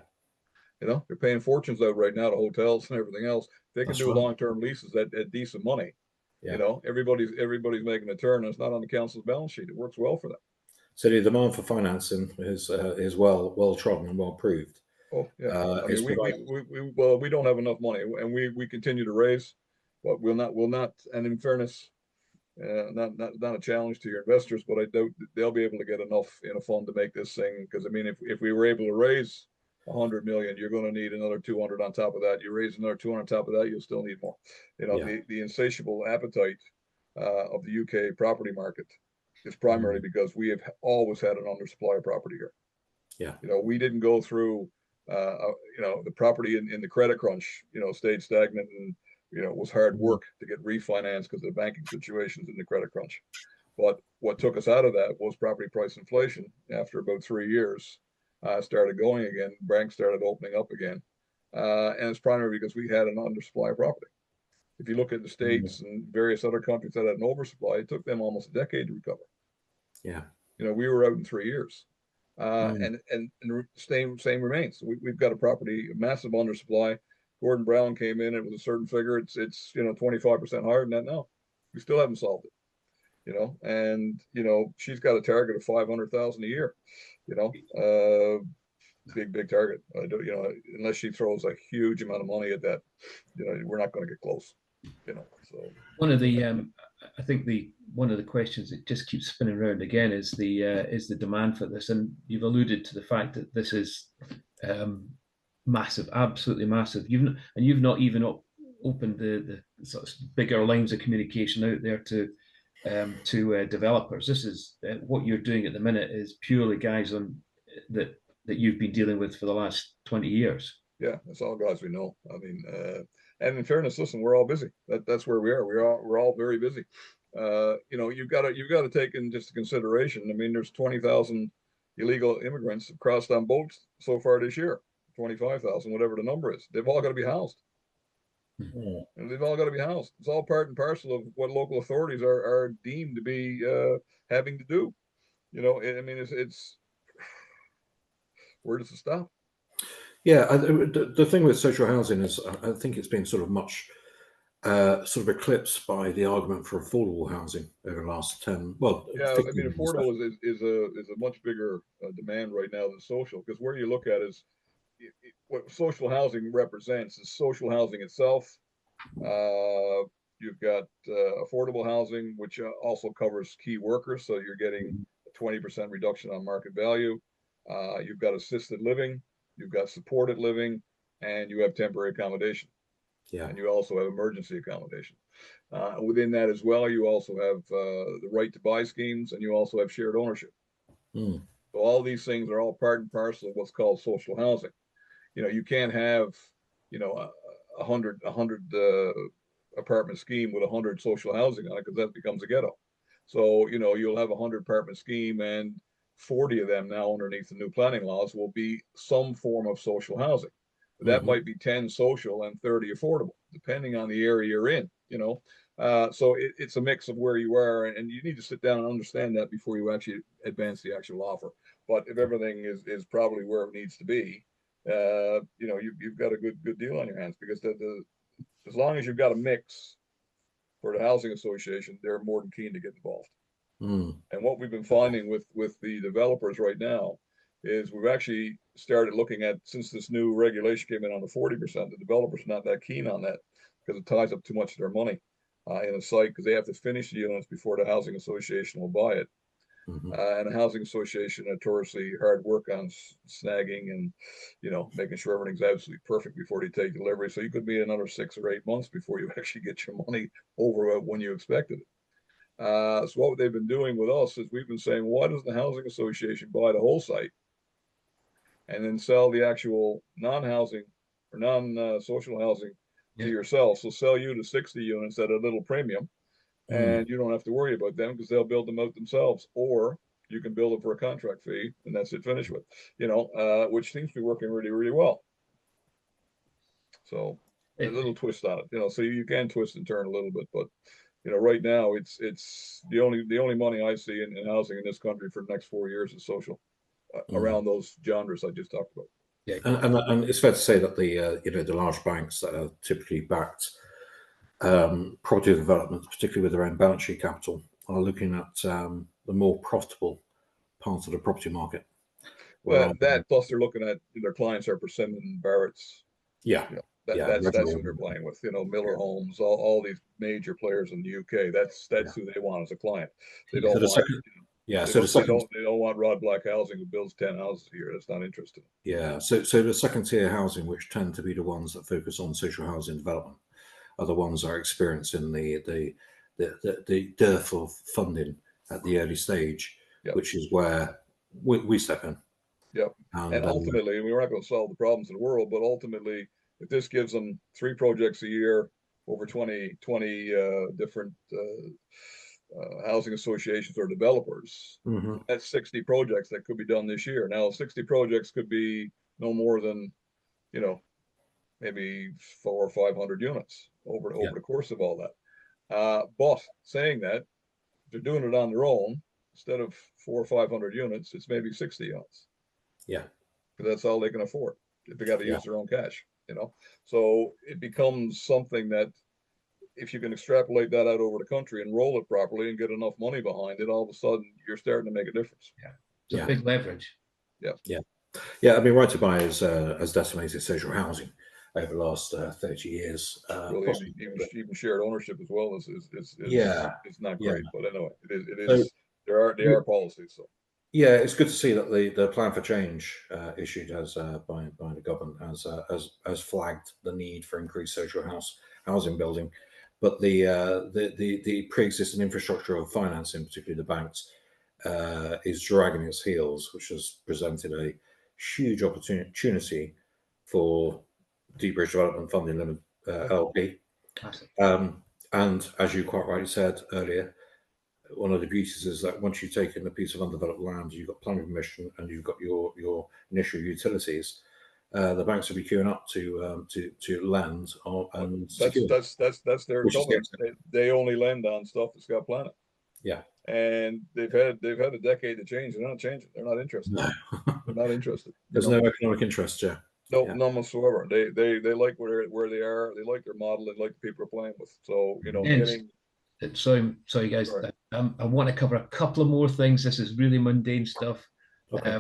C: They're paying fortunes out right now to hotels and everything else. They can do long-term leases at decent money. Everybody's making a turn, and it's not on the council's balance sheet. It works well for them.
B: So the demand for financing is well trodden and well proved.
C: Oh yeah. I mean, we don't have enough money, and we continue to raise, but we'll not. And in fairness, not a challenge to your investors, but I doubt they'll be able to get enough in a fund to make this thing. Because I mean, if we were able to raise 100 million, you're going to need another 200 on top of that. You raise another 200 on top of that, you'll still need more. The insatiable appetite of the UK property market is primarily because we have always had an undersupply of property here.
B: Yeah.
C: We didn't go through, the property in the credit crunch, stayed stagnant and, it was hard work to get refinanced because of the banking situations in the credit crunch. But what took us out of that was property price inflation. After about 3 years, started going again. Banks started opening up again. And it's primarily because we had an undersupply of property. If you look at the States and various other countries that had an oversupply, it took them almost a decade to recover.
B: Yeah.
C: We were out in 3 years. And same remains. We've got a massive undersupply. Gordon Brown came in, it was a certain figure. It's 25% higher than that now. We still haven't solved it. And she's got a target of 500,000 a year. Big target. Unless she throws a huge amount of money at that, we're not going to get close. So
A: one of the I think one of the questions that just keeps spinning around again is the demand for this, and you've alluded to the fact that this is massive, absolutely massive. You've not even opened the sort of bigger lines of communication out there to developers. This is what you're doing at the minute is purely guys that you've been dealing with for the last 20 years.
C: Yeah, that's all guys we know. I mean, and in fairness, listen, we're all busy. That's where we are. We're all very busy. You've got to take into consideration. I mean, there's 20,000 illegal immigrants have crossed on boats so far this year. 25,000, whatever the number is. They've all got to be housed. And they've all got to be housed. It's all part and parcel of what local authorities are deemed to be having to do. I mean, it's where does it stop?
B: Yeah, the thing with social housing is I think it's been sort of much sort of eclipsed by the argument for affordable housing over the last 10. Well,
C: yeah, I mean, affordable is a much bigger demand right now than social, because where you look at is what social housing represents is social housing itself. You've got affordable housing, which also covers key workers, so you're getting a 20% reduction on market value. You've got assisted living, you've got supported living, and you have temporary accommodation.
B: Yeah.
C: And you also have emergency accommodation. Within that as well, you also have the right to buy schemes, and you also have shared ownership. So all these things are all part and parcel of what's called social housing. You can't have, a 100 apartment scheme with 100 social housing on it, because that becomes a ghetto. So, you'll have a 100 apartment scheme, and 40 of them now underneath the new planning laws will be some form of social housing. That might be 10 social and 30 affordable, depending on the area you're in, So it's a mix of where you are, and you need to sit down and understand that before you actually advance the actual offer. But if everything is probably where it needs to be, you've got a good deal on your hands, because as long as you've got a mix for the housing association, they're more than keen to get involved. And what we've been finding with the developers right now is we've actually started looking at, since this new regulation came in on the 40%, the developers are not that keen on that, because it ties up too much of their money in a site, because they have to finish the units before the housing association will buy it. And the housing association notoriously hard work on snagging and making sure everything's absolutely perfect before they take delivery. So you could be another 6 or 8 months before you actually get your money over when you expected it. So what they've been doing with us is we've been saying, why doesn't the housing association buy the whole site and then sell the actual non-housing or non-social housing to yourself? So sell you the 60 units at a little premium, and you don't have to worry about them, because they'll build them out themselves, or you can build it for a contract fee, and that's it, finished with, which seems to be working really, really well. So a little twist on it, so you can twist and turn a little bit, but right now it's the only money I see in housing in this country for the next 4 years is social, around those genres I just talked about.
B: Yeah, and it's fair to say that the large banks that are typically backed property developments, particularly with their own balance sheet capital, are looking at the more profitable parts of the property market.
C: Well, that plus they're looking at their clients are Persimmon and Barrett's. That's who they're playing with. Miller Homes, all these major players in the UK. That's who they want as a client. They don't want. They don't want Rod Black Housing, who builds 10 houses a year. That's not interested.
B: Yeah. So the second tier housing, which tend to be the ones that focus on social housing development, are the ones that are experiencing the dearth of funding at the early stage,
C: Yep.
B: which is where we step in.
C: Yep. And ultimately, we're not going to solve the problems of the world, but ultimately, if this gives them 3 projects a year over 20 different housing associations or developers, that's 60 projects that could be done this year. Now, 60 projects could be no more than, you know, maybe 400 or 500 units over the course of all that. But saying that, if they're doing it on their own, instead of 400 or 500 units, it's maybe 60 units.
B: Yeah.
C: Because that's all they can afford if they got to use their own cash, you know. So it becomes something that, if you can extrapolate that out over the country and roll it properly and get enough money behind it, all of a sudden you're starting to make a difference.
A: It's a big leverage.
B: Yeah. I mean, Right to Buy has decimated social housing over the last 30 years.
C: Well, even shared ownership as well is not great. But anyway, it is. So, there are policies. So.
B: Yeah, it's good to see that the plan for change issued by the government has flagged the need for increased social housing building, but the pre-existing infrastructure of financing, particularly the banks, is dragging its heels, which has presented a huge opportunity for Deepbridge Development Funding Limited LP. And as you quite rightly said earlier, one of the beauties is that once you've taken a piece of undeveloped land, you've got planning permission and you've got your initial utilities, the banks will be queuing up to lend and
C: that's their covenant. They only lend on stuff that's got planning.
B: Yeah.
C: And they've had a decade to change. They're not changing. They're not interested.
B: No.
C: They're not interested.
B: There's no economic interest,
C: No, none whatsoever. They like where they are. They like their model. They like the people they're playing with. So, you know,
A: sorry guys. I want to cover a couple of more things. This is really mundane stuff.
B: Okay.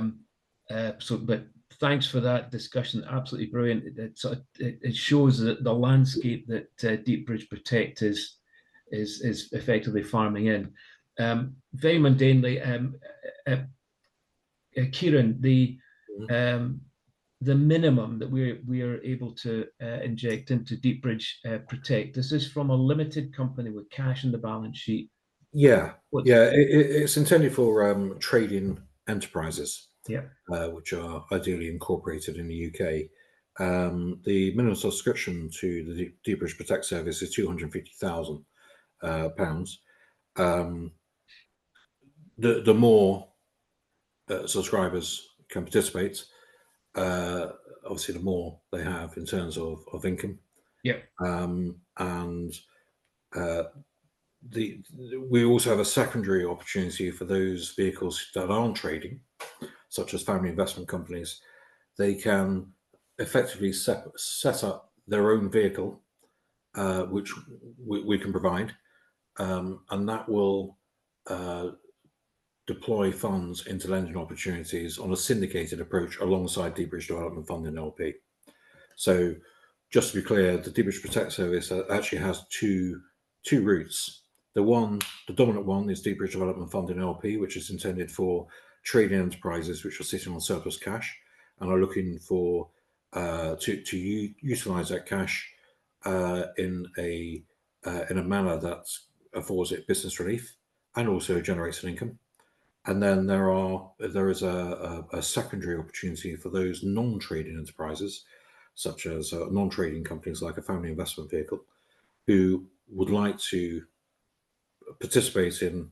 A: But thanks for that discussion. Absolutely brilliant. It shows that the landscape that Deepbridge Protect is effectively farming in. Very mundanely, Kieran, the minimum that we are able to inject into Deepbridge Protect, this is from a limited company with cash in the balance sheet.
B: It's intended for trading enterprises, which are ideally incorporated in the UK. The minimum subscription to the Deepbridge Protect service is £250,000. The more subscribers can participate, obviously the more they have in terms of income. We also have a secondary opportunity for those vehicles that aren't trading, such as family investment companies. They can effectively set up their own vehicle, which we can provide, and that will deploy funds into lending opportunities on a syndicated approach alongside Deepbridge Development Funding LP. So, just to be clear, the Deepbridge Protect service actually has two routes. The dominant one is Deepbridge Development Funding LP, which is intended for trading enterprises which are sitting on surplus cash and are looking for to utilize that cash in a manner that affords it business relief and also generates an income. And then there is a secondary opportunity for those non-trading enterprises, such as non-trading companies like a family investment vehicle, who would like to participate in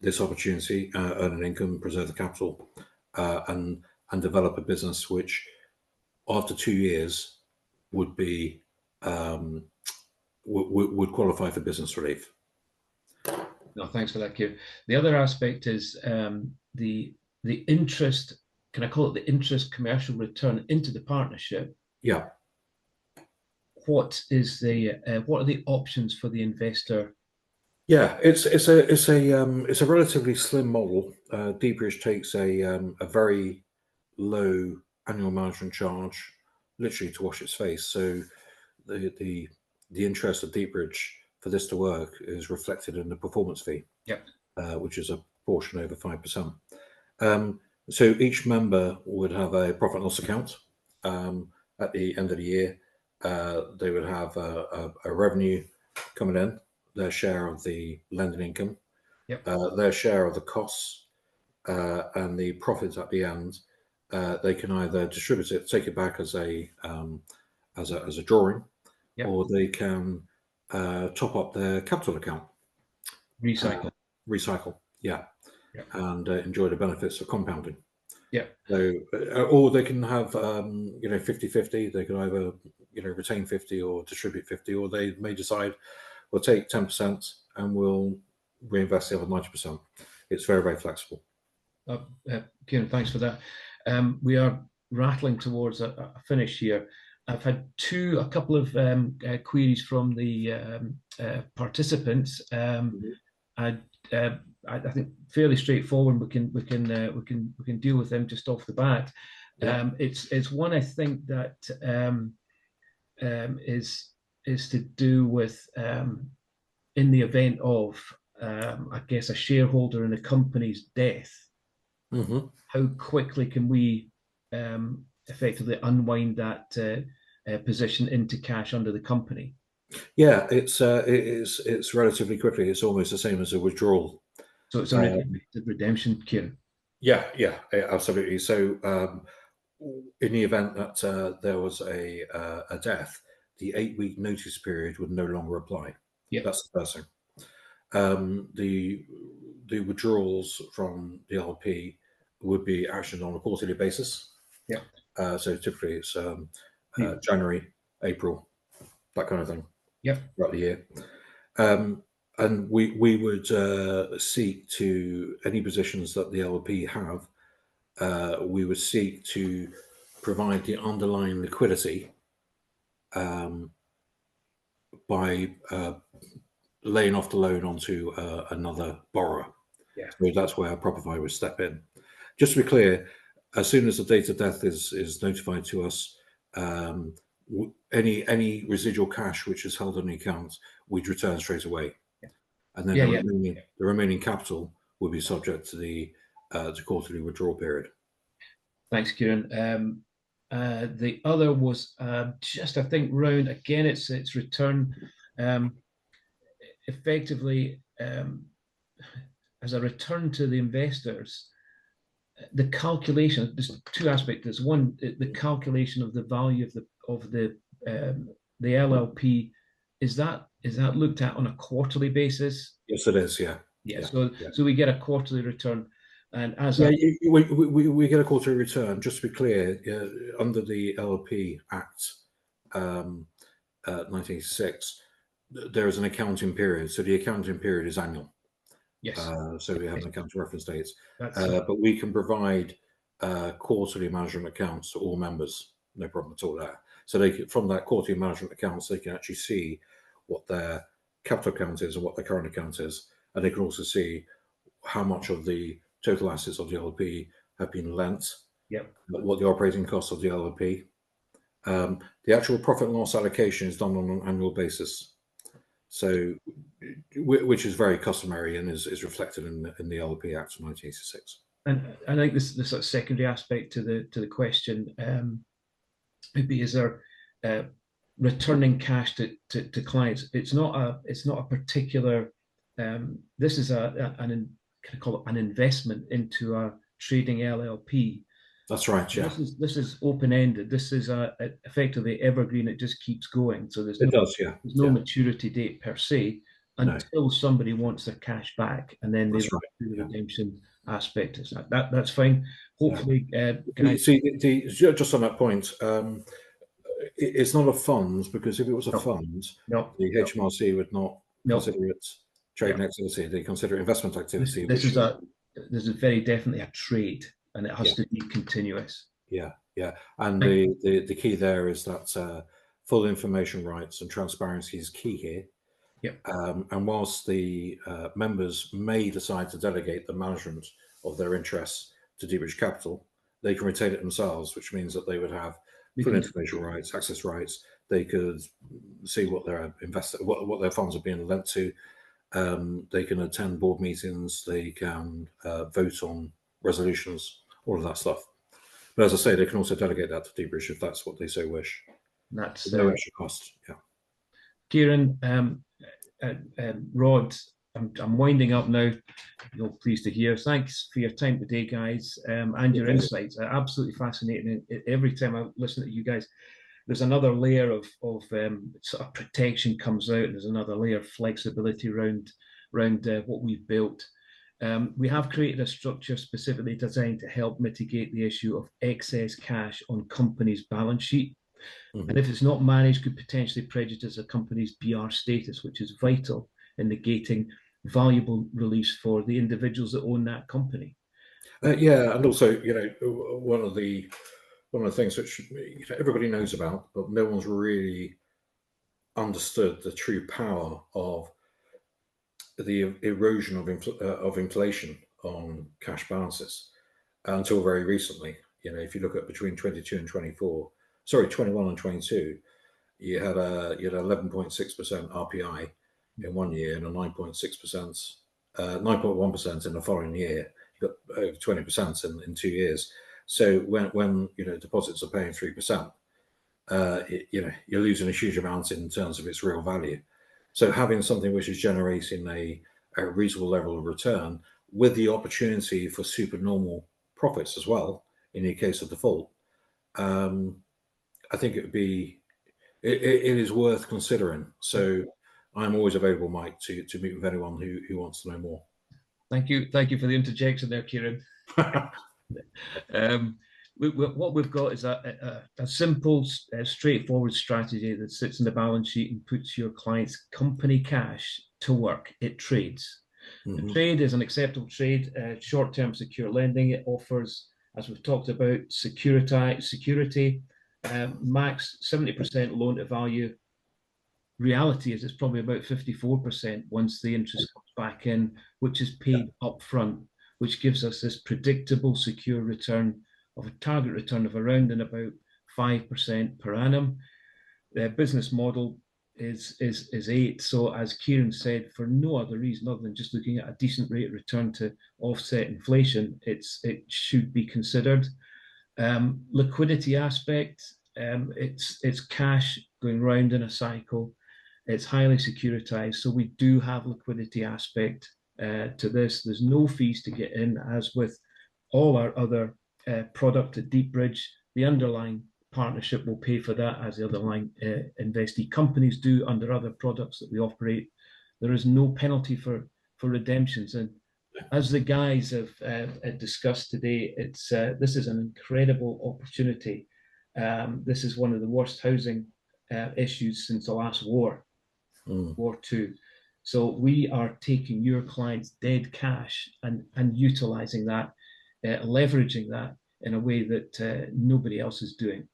B: this opportunity, earn an income, preserve the capital, and develop a business which, after 2 years, would be would qualify for business relief.
A: No, thanks for that, Kieran. The other aspect is the interest. Can I call it the interest commercial return into the partnership?
B: Yeah.
A: What are the options for the investor?
B: Yeah, it's a relatively slim model. Deepbridge takes a very low annual management charge, literally to wash its face. So the interest of Deepbridge for this to work is reflected in the performance fee, which is a portion over 5%. So each member would have a profit and loss account. At the end of the year, they would have a revenue coming in, their share of the lending income,
A: Yep.
B: Their share of the costs and the profits at the end, they can either distribute it, take it back as a drawing,
A: Yep.
B: or they can top up their capital account,
A: Recycle.
B: recycle, yeah,
A: Yep.
B: and enjoy the benefits of compounding.
A: Yeah.
B: So, or they can have 50-50. They can either retain 50 or distribute 50, or they may decide we'll take 10% and we'll reinvest the other 90%. It's very, very flexible.
A: Kieran, thanks for that. We are rattling towards a finish here. I've had a couple of queries from the participants. I think fairly straightforward. We can deal with them just off the bat.
B: Yeah.
A: It's one I think that is to do with in the event of I guess a shareholder in a company's death.
B: Mm-hmm.
A: How quickly can we effectively unwind that position into cash under the company?
B: Yeah, it's relatively quickly. It's almost the same as a withdrawal.
A: So it's a redemption, Kieran.
B: Yeah, absolutely. So in the event that there was a death, the 8-week notice period would no longer apply.
A: Yeah,
B: that's the first thing. The withdrawals from the LP would be actioned on a quarterly basis.
A: Yeah.
B: So typically it's January, April, that kind of thing.
A: Yeah.
B: Throughout the year. And we would seek to, any positions that the LP have, we would seek to provide the underlying liquidity by laying off the loan onto another borrower.
A: Yeah.
B: So that's where our provider would step in. Just to be clear, as soon as the date of death is notified to us, any residual cash which is held on the account, we'd return straight away. Yeah. And then the remaining capital will be subject to the quarterly withdrawal period.
A: Thanks, Kieran. The other was just, I think, round again. It's return effectively as a return to the investors. The calculation. There's two aspects. There's one, the calculation of the value of the LLP. Is that looked at on a quarterly basis?
B: Yes, it is. Yeah.
A: So we get a quarterly return. And as
B: we get a quarterly return. Just to be clear, under the LLP Act 1986, there is an accounting period. So the accounting period is annual.
A: Yes.
B: So we have an accounting reference dates, but we can provide quarterly management accounts to all members. No problem at all there. So from that quarterly management accounts, they can actually see what their capital account is and what their current account is, and they can also see how much of the total assets of the LLP have been lent.
A: Yep.
B: What the operating costs of the LLP. The actual profit and loss allocation is done on an annual basis, so which is very customary and is reflected in the LLP Act of 1986.
A: And I think this sort of secondary aspect to the question maybe is there returning cash to clients. It's not a particular. This is can I call it an investment into a trading LLP.
B: That's right. Yeah.
A: This is open ended. This is effectively evergreen. It just keeps going. So there's no maturity date per se until somebody wants their cash back, and then they do the redemption aspect. That's fine. Hopefully,
B: just on that point. It's not a fund, because if it was a fund, the HMRC would not consider it trading activity. They consider it investment activity.
A: This is very definitely a trade, and it has to be continuous.
B: Yeah. And the key there is that full information rights and transparency is key here. And whilst the members may decide to delegate the management of their interests to Deepbridge Capital, they can retain it themselves, which means that they would have full information rights, access rights. They could see what their what their funds are being lent to. They can attend board meetings. They can vote on resolutions, all of that stuff. But as I say, they can also delegate that to Deepbridge if that's what they so wish.
A: That's
B: no extra cost. Yeah.
A: Kieran, Rod, I'm winding up now. You're pleased to hear. Thanks for your time today, guys, and your insights. Absolutely fascinating. Every time I listen to you guys, there's another layer of sort of protection comes out. There's another layer of flexibility around what we've built. We have created a structure specifically designed to help mitigate the issue of excess cash on companies' balance sheet. And if it's not managed, could potentially prejudice a company's BR status, which is vital in negating valuable release for the individuals that own that company.
B: Yeah, and also, one of the things which everybody knows about, but no one's really understood the true power of the erosion of inflation on cash balances until very recently. If you look at between 22 and 24, sorry, 21 and 22, you had 11.6% RPI in one year and a 9.6%, 9.1% in the following year. You got over 20% in 2 years. So when deposits are paying 3%, you're losing a huge amount in terms of its real value. So having something which is generating a reasonable level of return with the opportunity for supernormal profits as well in the case of default, I think it is worth considering. So I'm always available, Mike, to meet with anyone who wants to know more.
A: Thank you for the interjection there, Kieran. What we've got is a simple, straightforward strategy that sits in the balance sheet and puts your client's company cash to work. It trades. The trade is an acceptable trade, short-term secure lending. It offers, as we've talked about, security, max 70% loan to value. Reality is it's probably about 54% once the interest comes back in, which is paid up front, which gives us this predictable, secure return of a target return of around and about 5% per annum. The business model is 8. So as Kieran said, for no other reason other than just looking at a decent rate of return to offset inflation, it should be considered. Liquidity aspect, it's cash going round in a cycle. It's highly securitized, so we do have liquidity aspect to this. There's no fees to get in, as with all our other product at Deepbridge. The underlying partnership will pay for that, as the underlying investee companies do under other products that we operate. There is no penalty for redemptions, and as the guys have discussed today, this is an incredible opportunity. This is one of the worst housing issues since the last war. War II. So we are taking your client's dead cash and utilizing that, leveraging that in a way that nobody else is doing.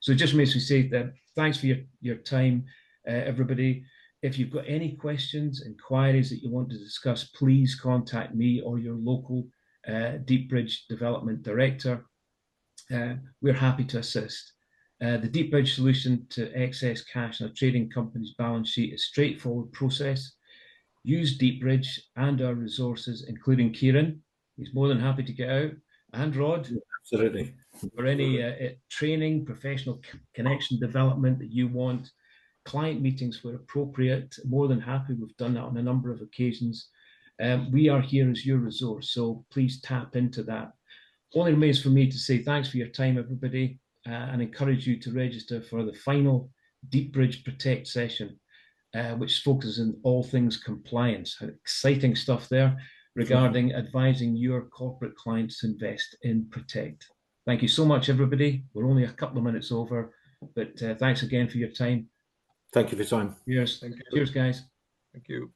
A: So it just makes me say that thanks for your time, everybody. If you've got any questions, inquiries that you want to discuss, please contact me or your local Deepbridge Development Director. We're happy to assist. The Deepbridge solution to excess cash in a trading company's balance sheet is a straightforward process. Use Deepbridge and our resources, including Kieran. He's more than happy to get out, and Rod.
B: Absolutely.
A: For any training, professional connection development that you want, client meetings where appropriate, more than happy. We've done that on a number of occasions. We are here as your resource, so please tap into that. Only remains for me to say thanks for your time, everybody, and encourage you to register for the final Deepbridge Protect session, which focuses on all things compliance. Exciting stuff there regarding advising your corporate clients to invest in Protect. Thank you so much, everybody. We're only a couple of minutes over, but thanks again for your time.
B: Thank you for your time.
A: Cheers.
C: Thank you.
A: Cheers, guys.
C: Thank you.